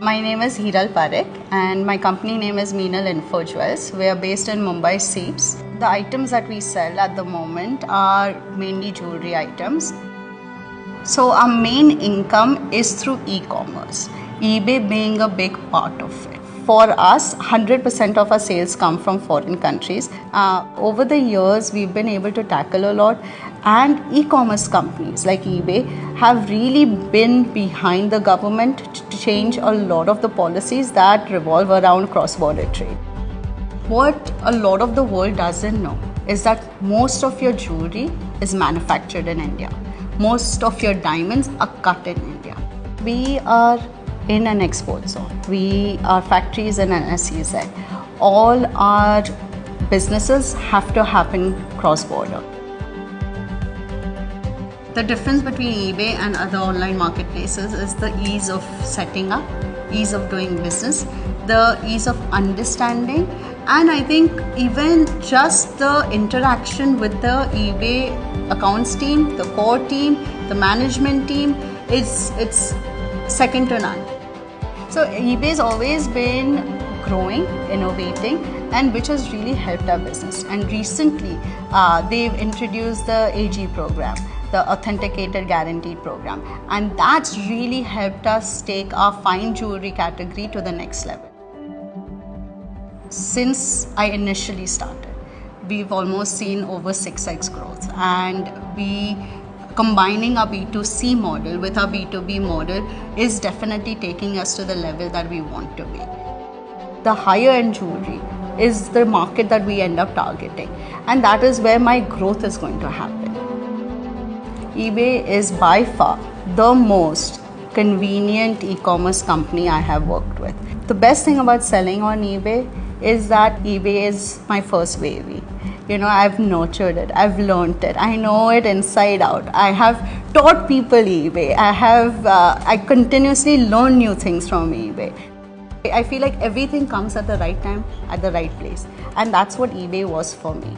My name is Hiral Parikh and my company name is Meenal Info Jewels. We are based in Mumbai Seeps. The items that we sell at the moment are mainly jewelry items. So our main income is through e-commerce, eBay being a big part of it. For us, 100% of our sales come from foreign countries. Over the years, we've been able to tackle a lot, and e-commerce companies like eBay have really been behind the government to change a lot of the policies that revolve around cross-border trade. What a lot of the world doesn't know is that most of your jewelry is manufactured in India. Most of your diamonds are cut in India. We are in an export zone. We are factories in an SEZ. All our businesses have to happen cross-border. The difference between eBay and other online marketplaces is the ease of setting up, ease of doing business, the ease of understanding, and I think even just the interaction with the eBay accounts team, the core team, the management team, it's second to none. So eBay's always been growing, innovating, and which has really helped our business. And recently, they've introduced the AG program, the Authenticated Guaranteed program, and that's really helped us take our fine jewelry category to the next level. Since I initially started, we've almost seen over 6x growth, and combining our B2C model with our B2B model is definitely taking us to the level that we want to be. The higher end jewelry is the market that we end up targeting, and that is where my growth is going to happen. eBay is by far the most convenient e-commerce company I have worked with. The best thing about selling on eBay is that eBay is my first baby. I've nurtured it, I've learned it, I know it inside out. I have taught people eBay. I continuously learn new things from eBay. I feel like everything comes at the right time, at the right place, and that's what eBay was for me.